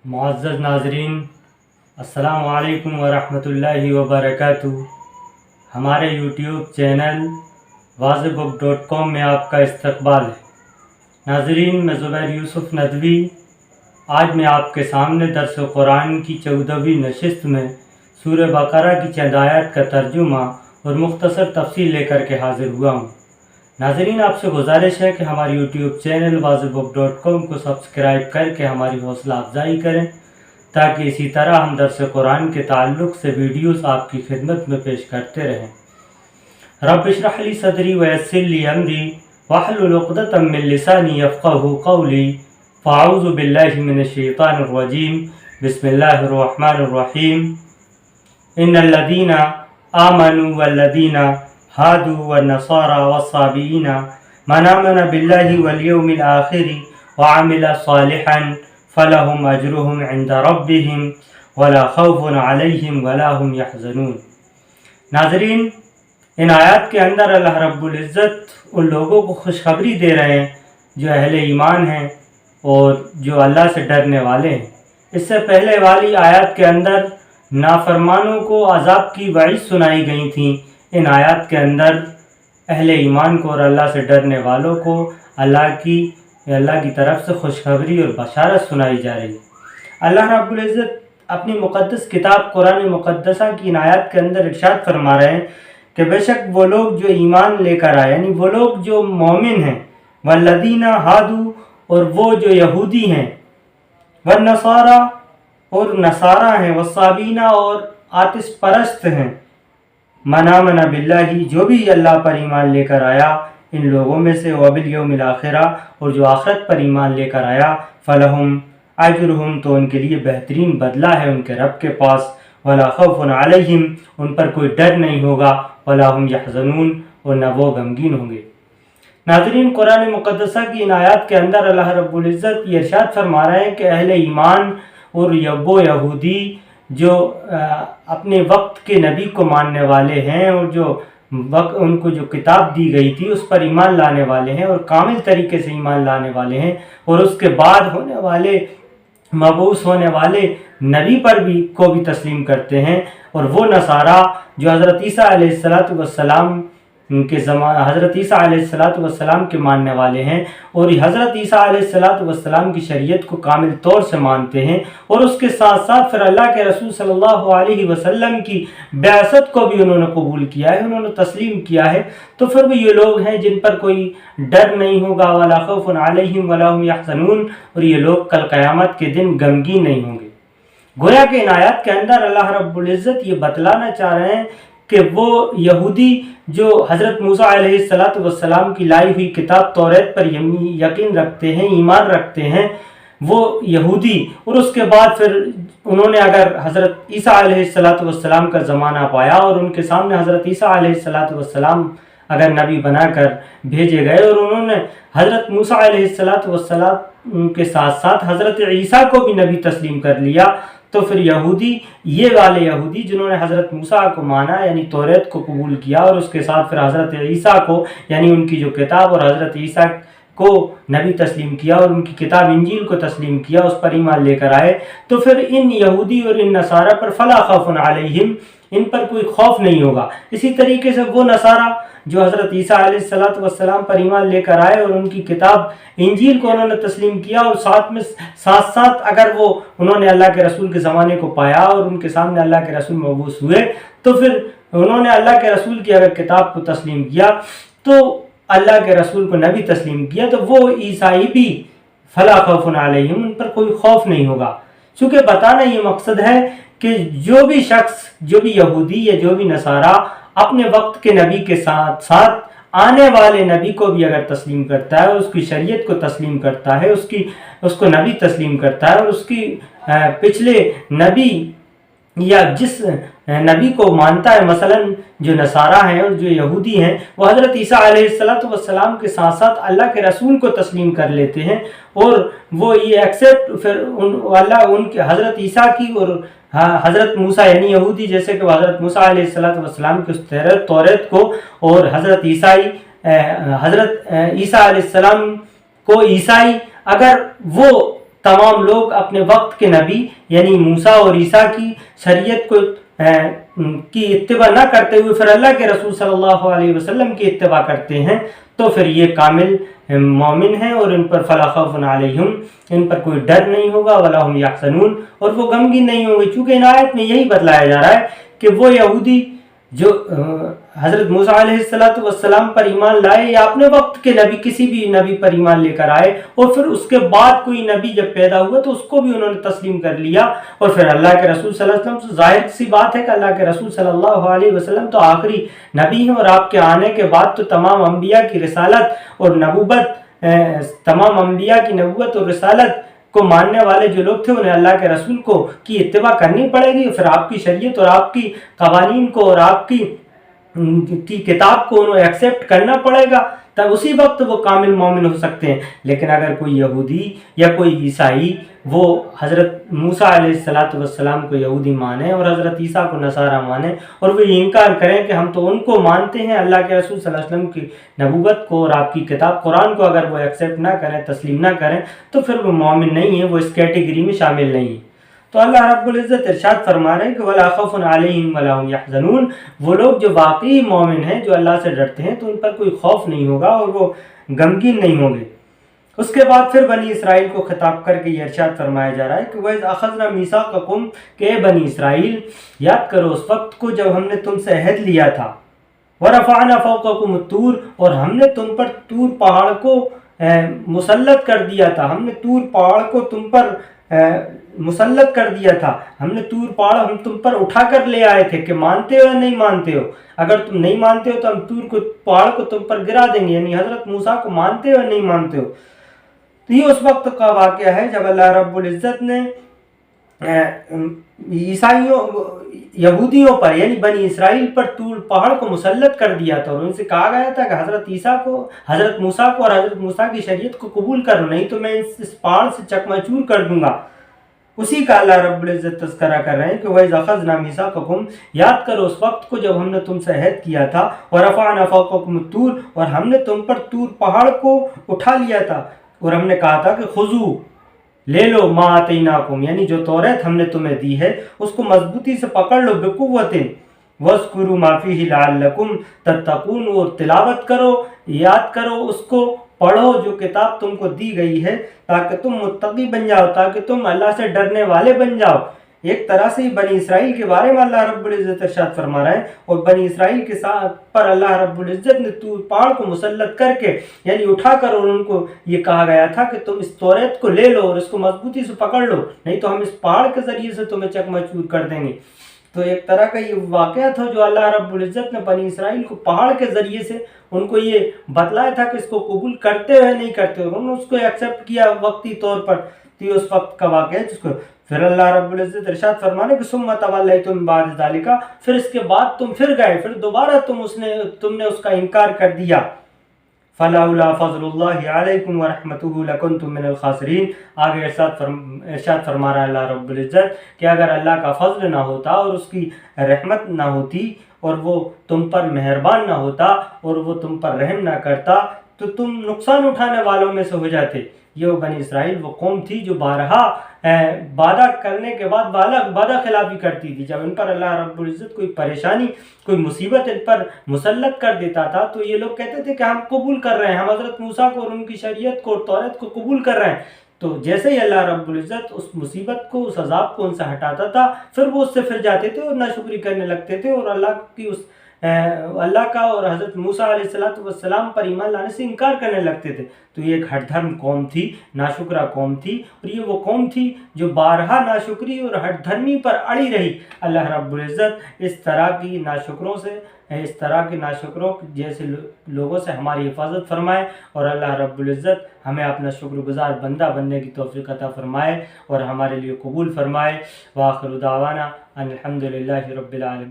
معزز ناظرین، السلام علیکم ورحمۃ اللہ وبرکاتہ۔ ہمارے یوٹیوب چینل واضحبک.com میں آپ کا استقبال ہے۔ ناظرین، میں زبیر یوسف ندوی آج میں آپ کے سامنے درس قرآن کی 14ویں نشست میں سورہ بقرہ کی چند آیات کا ترجمہ اور مختصر تفصیل لے کر کے حاضر ہوا ہوں۔ ناظرین، آپ سے گزارش ہے کہ ہمارے یوٹیوب چینل واضحبک.com کو سبسکرائب کر کے ہماری حوصلہ افزائی کریں تاکہ اسی طرح ہم درس قرآن کے تعلق سے ویڈیوز آپ کی خدمت میں پیش کرتے رہیں۔ رب اشرح لی صدری ویسر لی امری واحلل عقدۃ من لسانی یفقہوا قولی فاعوذ باللہ من الشیطان الرجیم بسم اللہ الرحمن الرحیم۔ ان الذین آمنوا والذین هادوا والنصارى والصابئين من آمن بالله واليوم الآخر وعمل صالحا فلهم أجرهم عند ربهم ولا خوف عليهم ولا هم يحزنون۔ ناظرین، ان آیات کے اندر اللہ رب العزت ان لوگوں کو خوشخبری دے رہے ہیں جو اہل ایمان ہیں اور جو اللہ سے ڈرنے والے ہیں۔ اس سے پہلے والی آیات کے اندر نافرمانوں کو عذاب کی وعید سنائی گئی تھیں۔ ان آیات کے اندر اہل ایمان کو اور اللہ سے ڈرنے والوں کو اللہ کی طرف سے خوشخبری اور بشارت سنائی جا رہی ہے۔ اللہ رب العزت اپنی مقدس کتاب قرآن مقدسہ کی ان آیات کے اندر ارشاد فرما رہے ہیں کہ بے شک وہ لوگ جو ایمان لے کر آئے، یعنی وہ لوگ جو مومن ہیں، والذین ہادو، اور وہ جو یہودی ہیں، والنصارى، اور نصارہ ہیں، والصابین، اور آتش پرست ہیں، من آمن باللہ، جو بھی اللہ پر ایمان لے کر آیا ان لوگوں میں سے، وبالیوم الآخرہ، اور جو آخرت پر ایمان لے کر آیا، فلہم اجرہم، تو ان کے لیے بہترین بدلہ ہے ان کے رب کے پاس، ولا خوف علیہم، ان پر کوئی ڈر نہیں ہوگا، ولا ہم یحزنون، اور نہ وہ غمگین ہوں گے۔ ناظرین، قرآن مقدسہ کی ان آیات کے اندر اللہ رب العزت یہ ارشاد فرما رہے ہیں کہ اہل ایمان اور وہ یہودی جو اپنے وقت کے نبی کو ماننے والے ہیں اور جو ان کو جو کتاب دی گئی تھی اس پر ایمان لانے والے ہیں اور کامل طریقے سے ایمان لانے والے ہیں، اور اس کے بعد ہونے والے مبعوث ہونے والے نبی پر کو بھی تسلیم کرتے ہیں، اور وہ نصارہ جو حضرت عیسیٰ علیہ السلام کے زمانے حضرت عیسیٰ علیہ السلام کے ماننے والے ہیں، اور حضرت عیسیٰ علیہ السلام کی شریعت کو کامل طور سے مانتے ہیں، اور اس کے ساتھ ساتھ پھر اللہ کے رسول صلی اللہ علیہ وسلم کی بعثت کو بھی انہوں نے قبول کیا ہے، انہوں نے تسلیم کیا ہے، تو پھر بھی یہ لوگ ہیں جن پر کوئی ڈر نہیں ہوگا، ولا خوف علیہم ولا ہم یحزنون، اور یہ لوگ کل قیامت کے دن غمگین نہیں ہوں گے۔ گویا کہ ان آیات کے اندر اللہ رب العزت یہ بتلانا چاہ رہے ہیں کہ وہ یہودی جو حضرت موسیٰ علیہ السلام کی لائی ہوئی کتاب توریت پر یقین رکھتے ہیں، ایمان رکھتے ہیں، وہ یہودی، اور اس کے بعد پھر انہوں نے اگر حضرت عیسیٰ علیہ السلام کا زمانہ پایا اور ان کے سامنے حضرت عیسیٰ علیہ السلام اگر نبی بنا کر بھیجے گئے، اور انہوں نے حضرت موسیٰ علیہ السلام کے ساتھ ساتھ حضرت عیسیٰ کو بھی نبی تسلیم کر لیا، تو پھر یہودی، یہ والے یہودی جنہوں نے حضرت موسیٰ کو مانا یعنی توریت کو قبول کیا، اور اس کے ساتھ پھر حضرت عیسیٰ کو یعنی ان کی جو کتاب اور حضرت عیسیٰ کو نبی تسلیم کیا اور ان کی کتاب انجیل کو تسلیم کیا، اس پر ایمان لے کر آئے، تو پھر ان یہودی اور ان نصارہ پر فلا خوف علیہم، ان پر کوئی خوف نہیں ہوگا۔ اسی طریقے سے وہ نصارہ جو حضرت عیسیٰ علیہ السلام پر ایمان لے کر آئے اور ان کی کتاب انجیل کو انہوں نے تسلیم کیا، اور ساتھ ساتھ اگر وہ انہوں نے اللہ کے رسول کے زمانے کو پایا اور ان کے سامنے اللہ کے رسول مبعوث ہوئے، تو پھر انہوں نے اللہ کے رسول کی اگر کتاب کو تسلیم کیا، تو اللہ کے رسول کو نبی تسلیم کیا، تو وہ عیسائی بھی فلا خوف علیہم، ان پر کوئی خوف نہیں ہوگا۔ چونکہ بتانا یہ مقصد ہے کہ جو بھی شخص، جو بھی یہودی یا جو بھی نصارہ اپنے وقت کے نبی کے ساتھ ساتھ آنے والے نبی کو بھی اگر تسلیم کرتا ہے، اس کی شریعت کو تسلیم کرتا ہے، اس کو نبی تسلیم کرتا ہے، اور اس کی پچھلے نبی یا جس نبی کو مانتا ہے، مثلا جو نصارہ ہیں اور جو یہودی ہیں وہ حضرت عیسیٰ علیہ السلام کے ساتھ ساتھ اللہ کے رسول کو تسلیم کر لیتے ہیں، اور وہ یہ ایکسیپٹ پھر اللہ ان کے حضرت عیسیٰ کی اور حضرت موسیٰ یعنی یہودی جیسے کہ حضرت موسیٰ علیہ السلام کی اس توریت کو، اور حضرت عیسیٰ علیہ السلام کو عیسائی اگر وہ تمام لوگ اپنے وقت کے نبی یعنی موسیٰ اور عیسیٰ کی شریعت کی اتباع نہ کرتے ہوئے پھر اللہ کے رسول صلی اللہ علیہ وسلم کی اتباع کرتے ہیں تو پھر یہ کامل مومن ہیں، اور ان پر فلا خوف علیہم، ان پر کوئی ڈر نہیں ہوگا، ولا ہم یحزنون، اور وہ غمگین نہیں ہوں گے۔ چونکہ ان آیت میں یہی بتلایا جا رہا ہے کہ وہ یہودی جو حضرت موسیٰ علیہ السلام پر ایمان لائے یا اپنے وقت کے نبی کسی بھی نبی پر ایمان لے کر آئے، اور پھر اس کے بعد کوئی نبی جب پیدا ہوا تو اس کو بھی انہوں نے تسلیم کر لیا، اور پھر اللہ کے رسول صلی اللہ علیہ وسلم، ظاہر سی بات ہے کہ اللہ کے رسول صلی اللہ علیہ وسلم تو آخری نبی ہیں، اور آپ کے آنے کے بعد تو تمام انبیاء کی رسالت اور نبوت، تمام انبیاء کی نبوت اور رسالت کو ماننے والے جو لوگ تھے انہیں اللہ کے رسول کی اتباع کرنی پڑے گی، پھر آپ کی شریعت اور آپ کی قوانین کو اور آپ کی کتاب کو انہیں ایکسیپٹ کرنا پڑے گا، تب اسی وقت وہ کامل مومن ہو سکتے ہیں۔ لیکن اگر کوئی یہودی یا کوئی عیسائی وہ حضرت موسیٰ علیہ السلام کو یہودی مانے اور حضرت عیسیٰ کو نصارہ مانے، اور وہ یہ انکار کریں کہ ہم تو ان کو مانتے ہیں، اللہ کے رسول صلی اللہ علیہ وسلم کی نبوت کو اور آپ کی کتاب قرآن کو اگر وہ ایکسیپٹ نہ کریں، تسلیم نہ کریں، تو پھر وہ مومن نہیں ہیں، وہ اس کیٹیگری میں شامل نہیں ہیں۔ تو اللہ رب العزت ارشاد فرما رہے ہیں کہ وَلَا خَوْفٌ عَلَيْهِمْ وَلَا هُمْ يَحْزَنُونَ، وہ لوگ جو واقعی مومن ہیں، جو اللہ سے ڈرتے ہیں، تو ان پر کوئی خوف نہیں ہوگا اور وہ غمگین نہیں ہوں گے۔ اس کے بعد پھر بنی اسرائیل کو خطاب کر کے یہ ارشاد فرمایا جا رہا ہے کہ وَإِذْ أَخَذْنَا مِيثَاقَكُمْ، کہ اے بنی اسرائیل یاد کرو اس وقت کو جب ہم نے تم سے عہد لیا تھا، وَرَفَعْنَا فَوْقَكُمُ الطُّورَ، اور ہم نے تم پر طور پہاڑ کو مسلط کر دیا تھا، ہم نے طور پہاڑ کو تم پر مسلط کر دیا تھا، ہم نے طور پہاڑ ہم تم پر اٹھا کر لے آئے تھے کہ مانتے ہو یا نہیں مانتے ہو، اگر تم نہیں مانتے ہو تو ہم طور پہاڑ کو تم پر گرا دیں گے، یعنی حضرت موسیٰ کو مانتے ہو یا نہیں مانتے ہو۔ تو یہ اس وقت کا واقعہ ہے جب اللہ رب العزت نے عیسائیوں یہودیوں پر یعنی بنی اسرائیل پر طور پہاڑ کو مسلط کر دیا تھا، اور ان سے کہا گیا تھا کہ حضرت موسیٰ کو اور حضرت موسیٰ کی شریعت کو قبول کرو، نہیں تو میں اس پہاڑ سے چکماچور کر دوں گا۔ اسی کا اللہ رب العزت تذکرہ کر رہے ہیں کہ وَإِذْ أَخَذْنَا مِيثَاقَكُمْ، یاد کرو اس وقت کو جب ہم نے تم سے عہد کیا تھا، وَرَفَعْنَا فَوْقَكُمُ الطُّورَ، اور ہم نے تم پر طور پہاڑ کو اٹھا لیا تھا، اور ہم نے کہا تھا کہ خُذُوا، لے لو ما آتیناکم، یعنی جو توریت ہم نے تمہیں دی ہے اس کو مضبوطی سے پکڑ لو، بقوت، وَاذْكُرُوا مَا فِيهِ لَعَلَّكُمْ تَتَّقُونَ، اور تلاوت کرو، یاد کرو، اس کو پڑھو جو کتاب تم کو دی گئی ہے، تاکہ تم متقی بن جاؤ، تاکہ تم اللہ سے ڈرنے والے بن جاؤ۔ ایک طرح سے بنی اسرائیل کے بارے میں اللہ رب العزت ارشاد فرما رہا ہے، اور بنی اسرائیل کے ساتھ پر اللہ رب العزت نے طور پہاڑ کو مسلط کر کے یعنی اٹھا کر، اور ان کو یہ کہا گیا تھا کہ تم اس توریت کو لے لو اور اس کو مضبوطی سے پکڑ لو، نہیں تو ہم اس پہاڑ کے ذریعے سے تمہیں چکماچور کر دیں گے۔ تو ایک طرح کا یہ واقعہ تھا جو اللہ رب العزت نے بنی اسرائیل کو پہاڑ کے ذریعے سے ان کو یہ بتلایا تھا کہ اس کو قبول کرتے ہوئے نہیں کرتے، اور انہوں نے اس کو ایکسیپٹ کیا وقتی طور پر۔ تو یہ اس وقت کا واقعہ ہے جس کو پھر اللہ رب العزت ارشاد فرمانے کہ ثم تولیتم بعد ذلک، پھر اس کے بعد تم پھر گئے، پھر دوبارہ تم نے اس کا انکار کر دیا۔ فلولا فضل اللہ علیکم ورحمتہ لکنتم من الخاسرین، آگے ارشاد فرما رہا ہے اللہ رب العزت کہ اگر اللہ کا فضل نہ ہوتا اور اس کی رحمت نہ ہوتی اور وہ تم پر مہربان نہ ہوتا اور وہ تم پر رحم نہ کرتا تو تم نقصان اٹھانے والوں میں سے ہو جاتے۔ یہ بنی اسرائیل وہ قوم تھی جو بارہا وعدہ کرنے کے بعد وعدہ خلافی کرتی تھی۔ جب ان پر اللہ رب العزت کوئی پریشانی کوئی مصیبت ان پر مسلط کر دیتا تھا تو یہ لوگ کہتے تھے کہ ہم قبول کر رہے ہیں، ہم حضرت موسیٰ کو اور ان کی شریعت کو اور توریت کو قبول کر رہے ہیں۔ تو جیسے ہی اللہ رب العزت اس مصیبت کو اس عذاب کو ان سے ہٹاتا تھا پھر وہ اس سے پھر جاتے تھے اور ناشکری کرنے لگتے تھے، اور اللہ کا اور حضرت موسیٰ علیہ السلام پر ایمان لانے سے انکار کرنے لگتے تھے۔ تو یہ ایک ہٹ دھرم قوم تھی، ناشکرہ قوم تھی، اور یہ وہ قوم تھی جو بارہا ناشکری اور ہٹ دھرمی پر اڑی رہی۔ اللہ رب العزت اس طرح کی ناشکروں جیسے لوگوں سے ہماری حفاظت فرمائے، اور اللہ رب العزت ہمیں اپنا شکر گزار بندہ بننے کی توفیق عطا فرمائے اور ہمارے لیے قبول فرمائے۔ وآخر دعوانا ان الحمد للہ رب العالمین۔